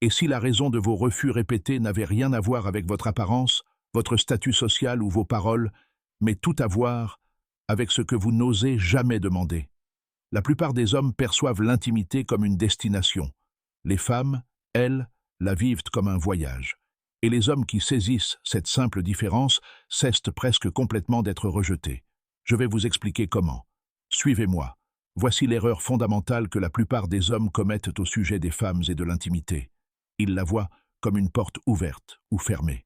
Et si la raison de vos refus répétés n'avait rien à voir avec votre apparence, votre statut social ou vos paroles, mais tout à voir avec ce que vous n'osez jamais demander. La plupart des hommes perçoivent l'intimité comme une destination. Les femmes, elles, la vivent comme un voyage. Et les hommes qui saisissent cette simple différence cessent presque complètement d'être rejetés. Je vais vous expliquer comment. Suivez-moi. Voici l'erreur fondamentale que la plupart des hommes commettent au sujet des femmes et de l'intimité. Ils la voient comme une porte ouverte ou fermée.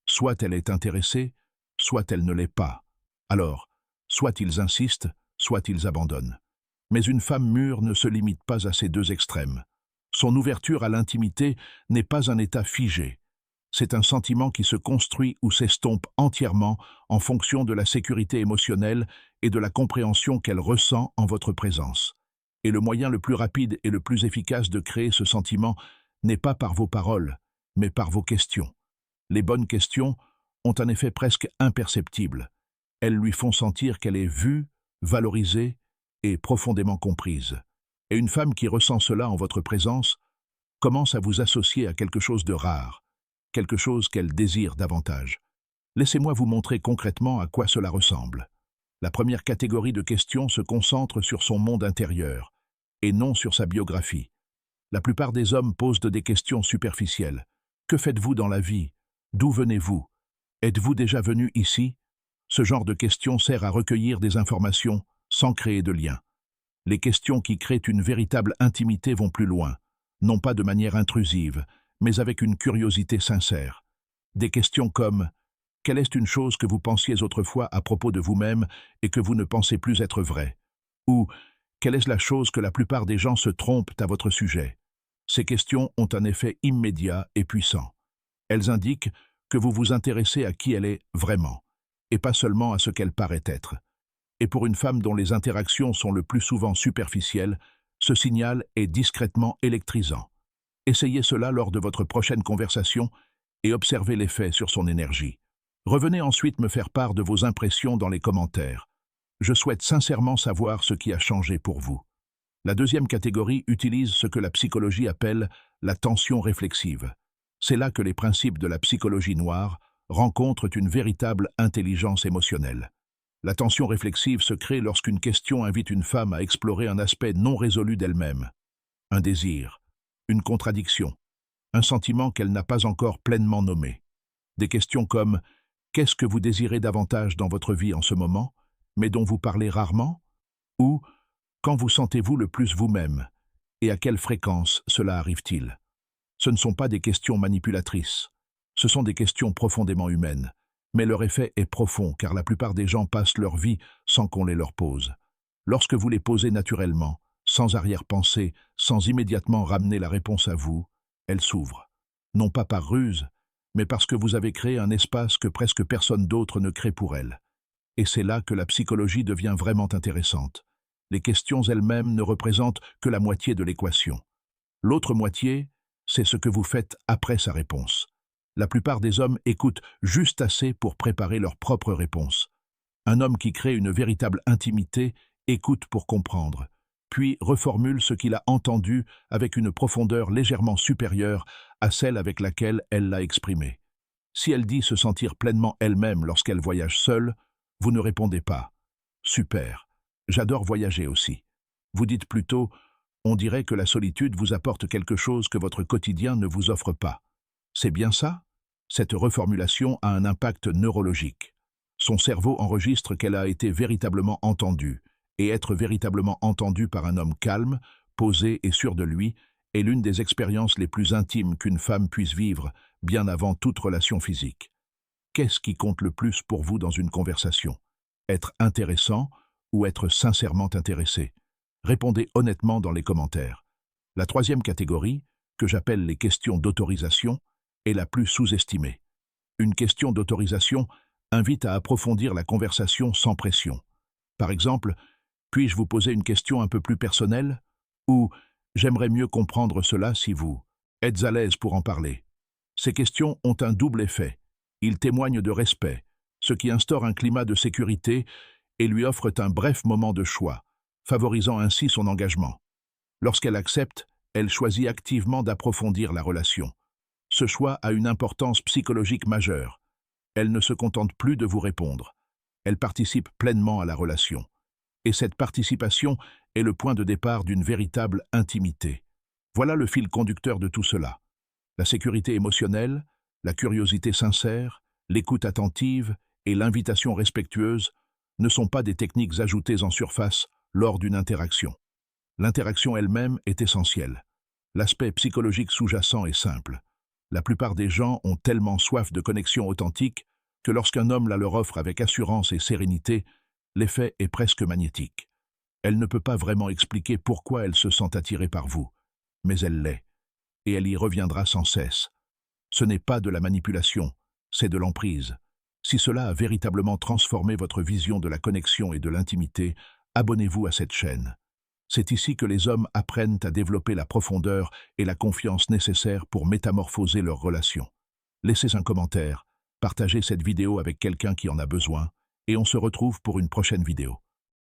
Soit elle est intéressée, soit elle ne l'est pas. Alors, soit ils insistent, soit ils abandonnent. Mais une femme mûre ne se limite pas à ces deux extrêmes. Son ouverture à l'intimité n'est pas un état figé. C'est un sentiment qui se construit ou s'estompe entièrement en fonction de la sécurité émotionnelle et de la compréhension qu'elle ressent en votre présence. Et le moyen le plus rapide et le plus efficace de créer ce sentiment n'est pas par vos paroles, mais par vos questions. Les bonnes questions ont un effet presque imperceptible. Elles lui font sentir qu'elle est vue, valorisée et profondément comprise. Et une femme qui ressent cela en votre présence commence à vous associer à quelque chose de rare, quelque chose qu'elle désire davantage. Laissez-moi vous montrer concrètement à quoi cela ressemble. La première catégorie de questions se concentre sur son monde intérieur, et non sur sa biographie. La plupart des hommes posent des questions superficielles. Que faites-vous dans la vie? D'où venez-vous? Êtes-vous déjà venu ici? Ce genre de questions sert à recueillir des informations sans créer de lien. Les questions qui créent une véritable intimité vont plus loin, non pas de manière intrusive, mais avec une curiosité sincère. Des questions comme « Quelle est une chose que vous pensiez autrefois à propos de vous-même et que vous ne pensez plus être vraie ?» ou « Quelle est la chose que la plupart des gens se trompent à votre sujet ?» Ces questions ont un effet immédiat et puissant. Elles indiquent que vous vous intéressez à qui elle est vraiment, et pas seulement à ce qu'elle paraît être. Et pour une femme dont les interactions sont le plus souvent superficielles, ce signal est discrètement électrisant. Essayez cela lors de votre prochaine conversation et observez l'effet sur son énergie. Revenez ensuite me faire part de vos impressions dans les commentaires. Je souhaite sincèrement savoir ce qui a changé pour vous. La deuxième catégorie utilise ce que la psychologie appelle la tension réflexive. C'est là que les principes de la psychologie noire rencontrent une véritable intelligence émotionnelle. La tension réflexive se crée lorsqu'une question invite une femme à explorer un aspect non résolu d'elle-même. Un désir, une contradiction, un sentiment qu'elle n'a pas encore pleinement nommé. Des questions comme « Qu'est-ce que vous désirez davantage dans votre vie en ce moment, mais dont vous parlez rarement ?» ou « Quand vous sentez-vous le plus vous-même et à quelle fréquence cela arrive-t-il ?» Ce ne sont pas des questions manipulatrices. Ce sont des questions profondément humaines. Mais leur effet est profond car la plupart des gens passent leur vie sans qu'on les leur pose. Lorsque vous les posez naturellement, sans arrière-pensée, sans immédiatement ramener la réponse à vous, elles s'ouvrent. Non pas par ruse, mais parce que vous avez créé un espace que presque personne d'autre ne crée pour elles. Et c'est là que la psychologie devient vraiment intéressante. Les questions elles-mêmes ne représentent que la moitié de l'équation. L'autre moitié, c'est ce que vous faites après sa réponse. La plupart des hommes écoutent juste assez pour préparer leur propre réponse. Un homme qui crée une véritable intimité écoute pour comprendre, puis reformule ce qu'il a entendu avec une profondeur légèrement supérieure à celle avec laquelle elle l'a exprimé. Si elle dit se sentir pleinement elle-même lorsqu'elle voyage seule, vous ne répondez pas « Super, j'adore voyager aussi ». Vous dites plutôt « On dirait que la solitude vous apporte quelque chose que votre quotidien ne vous offre pas ». C'est bien ça? Cette reformulation a un impact neurologique. Son cerveau enregistre qu'elle a été véritablement entendue, et être véritablement entendu par un homme calme, posé et sûr de lui est l'une des expériences les plus intimes qu'une femme puisse vivre, bien avant toute relation physique. Qu'est-ce qui compte le plus pour vous dans une conversation? Être intéressant ou être sincèrement intéressé? Répondez honnêtement dans les commentaires. La troisième catégorie, que j'appelle les questions d'autorisation, est la plus sous-estimée. Une question d'autorisation invite à approfondir la conversation sans pression. Par exemple, puis-je vous poser une question un peu plus personnelle? Ou j'aimerais mieux comprendre cela si vous êtes à l'aise pour en parler. Ces questions ont un double effet. Ils témoignent de respect, ce qui instaure un climat de sécurité et lui offrent un bref moment de choix, favorisant ainsi son engagement. Lorsqu'elle accepte, Elle choisit activement d'approfondir la relation. Ce choix a une importance psychologique majeure. Elle ne se contente plus de vous répondre. Elle participe pleinement à la relation. Et cette participation est le point de départ d'une véritable intimité. Voilà le fil conducteur de tout cela. La sécurité émotionnelle, la curiosité sincère, l'écoute attentive et l'invitation respectueuse ne sont pas des techniques ajoutées en surface lors d'une interaction. L'interaction elle-même est essentielle. L'aspect psychologique sous-jacent est simple. La plupart des gens ont tellement soif de connexion authentique que lorsqu'un homme la leur offre avec assurance et sérénité, l'effet est presque magnétique. Elle ne peut pas vraiment expliquer pourquoi elle se sent attirée par vous, mais elle l'est, et elle y reviendra sans cesse. Ce n'est pas de la manipulation, c'est de l'emprise. Si cela a véritablement transformé votre vision de la connexion et de l'intimité, abonnez-vous à cette chaîne. C'est ici que les hommes apprennent à développer la profondeur et la confiance nécessaires pour métamorphoser leurs relations. Laissez un commentaire, partagez cette vidéo avec quelqu'un qui en a besoin, et on se retrouve pour une prochaine vidéo.